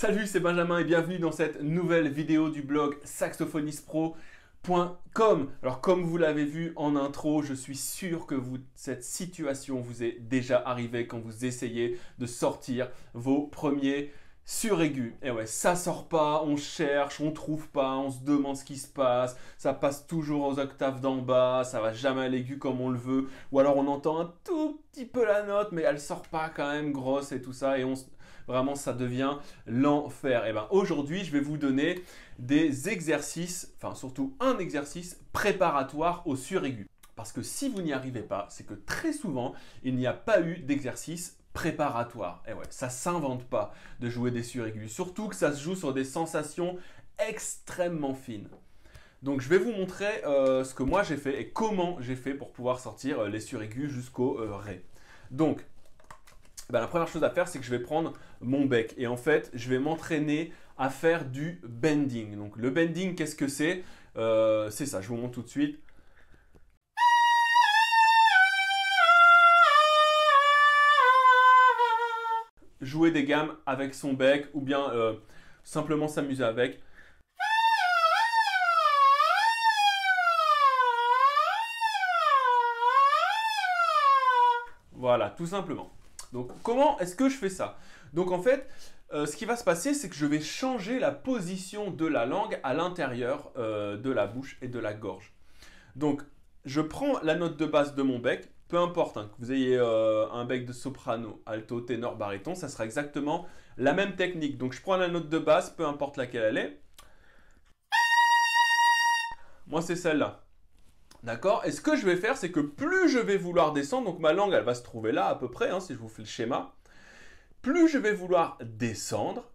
Salut, c'est Benjamin et bienvenue dans cette nouvelle vidéo du blog saxophonistpro.com. Alors comme vous l'avez vu en intro, je suis sûr que cette situation vous est déjà arrivée quand vous essayez de sortir vos premiers suraigus. Et ouais, ça sort pas, on cherche, on trouve pas, on se demande ce qui se passe, ça passe toujours aux octaves d'en bas, ça va jamais à l'aigu comme on le veut, ou alors on entend un tout petit peu la note mais elle sort pas quand même grosse et tout ça et vraiment ça devient l'enfer. Et bien aujourd'hui je vais vous donner des exercices, enfin surtout un exercice préparatoire au suraigu. Parce que si vous n'y arrivez pas, c'est que très souvent il n'y a pas eu d'exercice préparatoire. Et ouais, ça s'invente pas de jouer des suraigus, surtout que ça se joue sur des sensations extrêmement fines. Donc je vais vous montrer ce que moi j'ai fait et comment j'ai fait pour pouvoir sortir les suraigus jusqu'au ré. Donc la première chose à faire, c'est que je vais prendre mon bec et en fait je vais m'entraîner à faire du bending. Donc le bending, qu'est-ce que c'est? C'est ça, je vous montre tout de suite. Jouer des gammes avec son bec ou bien simplement s'amuser avec. Voilà, tout simplement. Donc comment est-ce que je fais ça? Donc en fait, ce qui va se passer, c'est que je vais changer la position de la langue à l'intérieur de la bouche et de la gorge. Donc je prends la note de basse de mon bec, peu importe hein, que vous ayez un bec de soprano, alto, ténor, baryton, ça sera exactement la même technique. Donc je prends la note de basse, peu importe laquelle elle est. Moi c'est celle-là. D'accord? Et ce que je vais faire, c'est que plus je vais vouloir descendre, donc ma langue elle va se trouver là à peu près, hein, si je vous fais le schéma, plus je vais vouloir descendre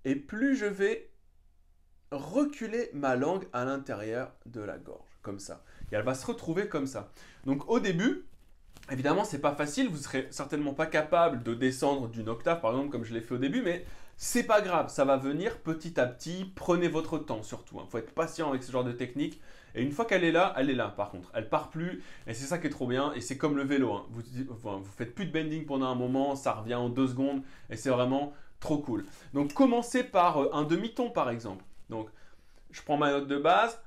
et plus je vais reculer ma langue à l'intérieur de la gorge, comme ça. Et elle va se retrouver comme ça. Donc au début, évidemment, c'est pas facile, vous serez certainement pas capable de descendre d'une octave, par exemple, comme je l'ai fait au début, mais c'est pas grave, ça va venir petit à petit. Prenez votre temps surtout. Faut être patient avec ce genre de technique. Et une fois qu'elle est là, par contre. Elle part plus, et c'est ça qui est trop bien. Et c'est comme le vélo, hein. Vous faites plus de bending pendant un moment, ça revient en 2 secondes, et c'est vraiment trop cool. Donc commencez par un demi-ton, par exemple. Donc je prends ma note de base.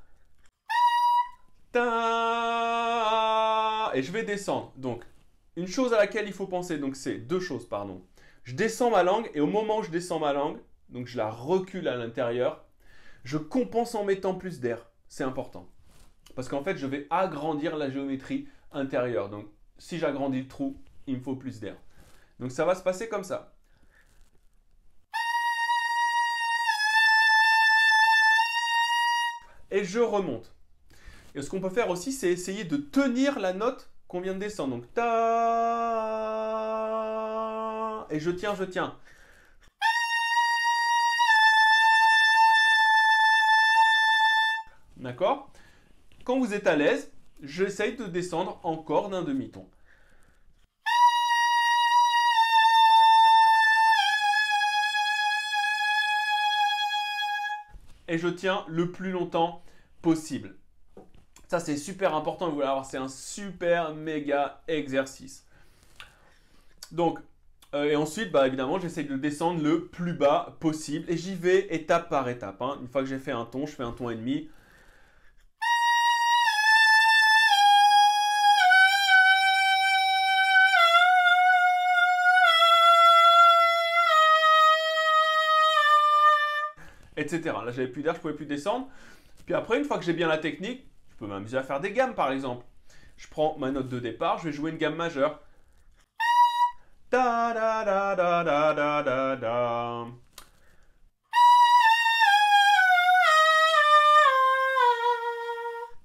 Et je vais descendre. Donc, une chose à laquelle il faut penser, donc c'est deux choses, pardon. Je descends ma langue et au moment où je descends ma langue, donc je la recule à l'intérieur, je compense en mettant plus d'air. C'est important. Parce qu'en fait, je vais agrandir la géométrie intérieure. Donc, si j'agrandis le trou, il me faut plus d'air. Donc, ça va se passer comme ça. Et je remonte. Et ce qu'on peut faire aussi, c'est essayer de tenir la note qu'on vient de descendre. Donc, ta. Et je tiens, je tiens. D'accord? Quand vous êtes à l'aise, j'essaye de descendre encore d'un demi-ton. Et je tiens le plus longtemps possible. Ça, c'est super important, vous allez voir, c'est un super méga exercice. Donc, et ensuite, évidemment, j'essaie de descendre le plus bas possible. Et j'y vais étape par étape. Hein. Une fois que j'ai fait un ton, je fais un ton et demi. Etc. Là, j'avais plus d'air, je pouvais plus descendre. Puis après, une fois que j'ai bien la technique, je peux m'amuser à faire des gammes, par exemple. Je prends ma note de départ, je vais jouer une gamme majeure. Da da da da da da da da.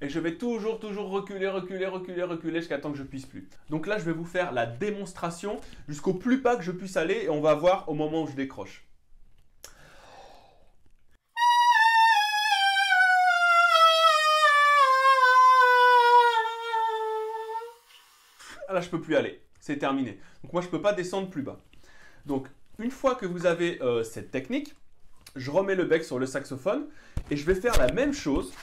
Et je vais toujours reculer jusqu'à temps que je puisse plus. Donc là, je vais vous faire la démonstration jusqu'au plus bas que je puisse aller et on va voir au moment où je décroche. Là, je peux plus aller. C'est terminé. Donc moi, je ne peux pas descendre plus bas. Donc, une fois que vous avez cette technique, je remets le bec sur le saxophone et je vais faire la même chose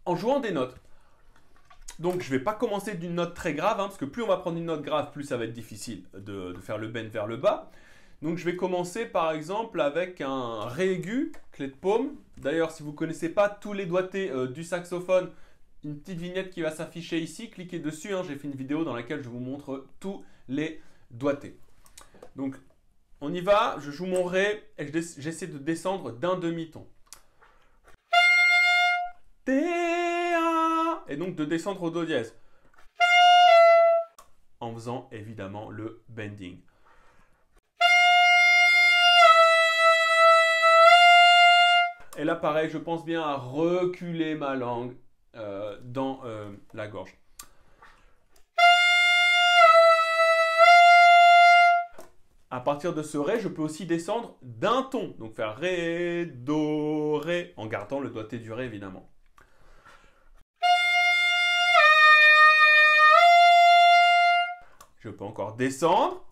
en jouant des notes. Donc, je ne vais pas commencer d'une note très grave, hein, parce que plus on va prendre une note grave, plus ça va être difficile de faire le bend vers le bas. Donc je vais commencer par exemple avec un Ré aigu, clé de paume. D'ailleurs, si vous ne connaissez pas tous les doigtés du saxophone, une petite vignette qui va s'afficher ici, cliquez dessus, hein, j'ai fait une vidéo dans laquelle je vous montre tous les doigtés. Donc on y va, je joue mon Ré et j'essaie de descendre d'un demi-ton. Et donc de descendre au Do dièse. En faisant évidemment le bending. Et là pareil, je pense bien à reculer ma langue dans la gorge. À partir de ce Ré, je peux aussi descendre d'un ton. Donc faire Ré, Do, Ré, en gardant le doigté du Ré évidemment. Je peux encore descendre,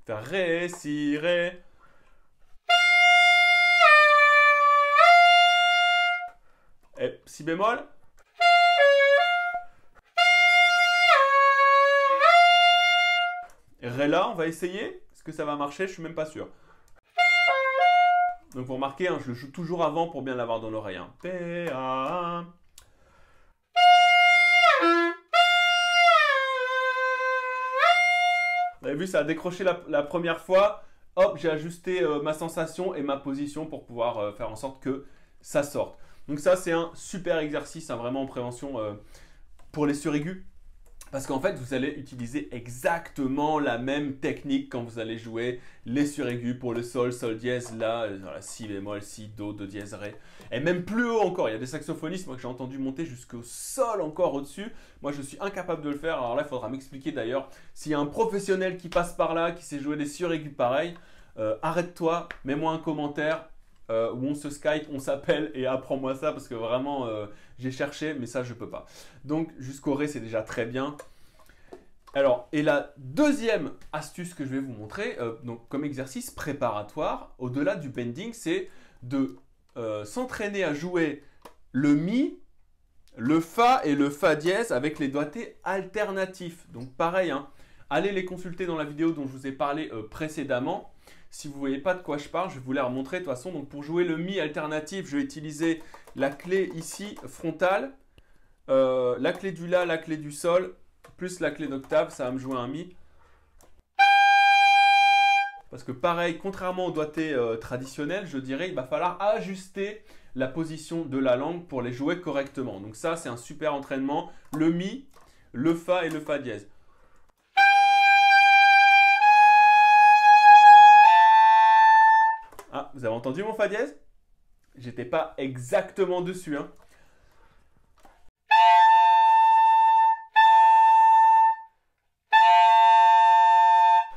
faire Ré, Si, Ré. Et Si bémol. Ré là, on va essayer. Est-ce que ça va marcher? Je ne suis même pas sûr. Donc vous remarquez, hein, je le joue toujours avant pour bien l'avoir dans l'oreille. Hein. P-A. Vous avez vu, ça a décroché la première fois. Hop, j'ai ajusté ma sensation et ma position pour pouvoir faire en sorte que ça sorte. Donc ça, c'est un super exercice, hein, vraiment en prévention pour les suraigus. Parce qu'en fait, vous allez utiliser exactement la même technique quand vous allez jouer les suraigus pour le sol, sol dièse, là, si bémol, si, do, do dièse, ré. Et même plus haut encore. Il y a des saxophonistes, moi, que j'ai entendu monter jusqu'au sol encore au-dessus. Moi, je suis incapable de le faire. Alors là, il faudra m'expliquer d'ailleurs. S'il y a un professionnel qui passe par là, qui sait jouer des suraigus pareils, arrête-toi, mets-moi un commentaire. Où on se Skype, on s'appelle et apprends-moi ça parce que vraiment j'ai cherché mais ça je peux pas. Donc jusqu'au Ré c'est déjà très bien. Alors et la deuxième astuce que je vais vous montrer donc comme exercice préparatoire au-delà du bending, c'est de s'entraîner à jouer le Mi, le Fa et le Fa dièse avec les doigtés alternatifs. Donc pareil, hein, allez les consulter dans la vidéo dont je vous ai parlé précédemment. Si vous ne voyez pas de quoi je parle, je vais vous la remontrer de toute façon. Donc pour jouer le Mi alternatif, je vais utiliser la clé ici frontale, la clé du La, la clé du Sol, plus la clé d'octave, ça va me jouer un Mi. Parce que pareil, contrairement au doigté traditionnel, je dirais, il va falloir ajuster la position de la langue pour les jouer correctement. Donc ça, c'est un super entraînement. Le Mi, le Fa et le Fa dièse. Ah, vous avez entendu mon Fa dièse? J'étais pas exactement dessus. Hein.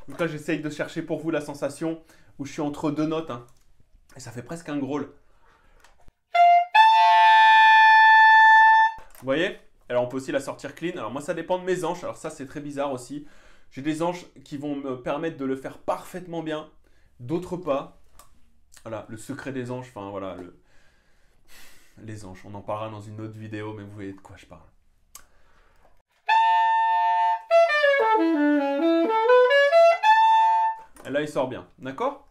Donc là, j'essaye de chercher pour vous la sensation où je suis entre deux notes. Hein. Et ça fait presque un growl. Vous voyez? Alors, on peut aussi la sortir clean. Alors, moi, ça dépend de mes hanches. Alors, ça, c'est très bizarre aussi. J'ai des hanches qui vont me permettre de le faire parfaitement bien. D'autres pas. Voilà, le secret des anges, enfin voilà, les anges, on en parlera dans une autre vidéo, mais vous voyez de quoi je parle. Et là, il sort bien, d'accord?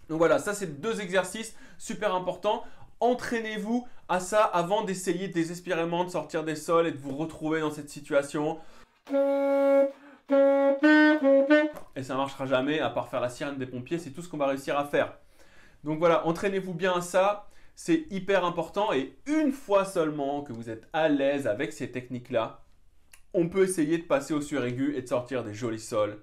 Donc voilà, ça c'est deux exercices super importants. Entraînez-vous à ça avant d'essayer désespérément de sortir des sols et de vous retrouver dans cette situation. Et ça ne marchera jamais, à part faire la sirène des pompiers, c'est tout ce qu'on va réussir à faire. Donc voilà, entraînez-vous bien à ça, c'est hyper important et une fois seulement que vous êtes à l'aise avec ces techniques-là, on peut essayer de passer au suraigu et de sortir des jolis sols.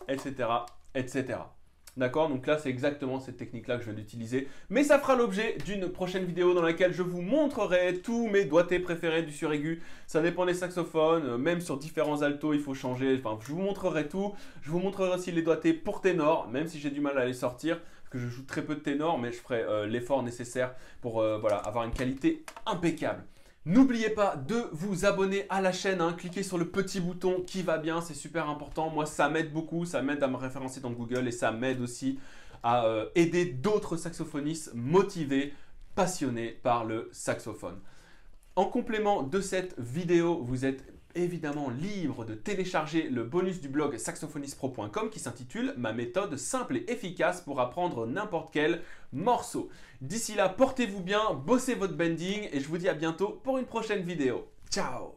Etc. etc. D'accord? Donc là, c'est exactement cette technique-là que je viens d'utiliser. Mais ça fera l'objet d'une prochaine vidéo dans laquelle je vous montrerai tous mes doigtés préférés du suraigu. Ça dépend des saxophones, même sur différents altos, il faut changer. Enfin, je vous montrerai tout. Je vous montrerai aussi les doigtés pour ténor, même si j'ai du mal à les sortir, parce que je joue très peu de ténor, mais je ferai l'effort nécessaire pour voilà, avoir une qualité impeccable. N'oubliez pas de vous abonner à la chaîne, hein. Cliquez sur le petit bouton qui va bien, c'est super important. Moi, ça m'aide beaucoup, ça m'aide à me référencer dans Google et ça m'aide aussi à aider d'autres saxophonistes motivés, passionnés par le saxophone. En complément de cette vidéo, vous êtes évidemment libre de télécharger le bonus du blog saxophonistpro.com qui s'intitule « Ma méthode simple et efficace pour apprendre n'importe quel morceau ». D'ici là, portez-vous bien, bossez votre bending et je vous dis à bientôt pour une prochaine vidéo. Ciao!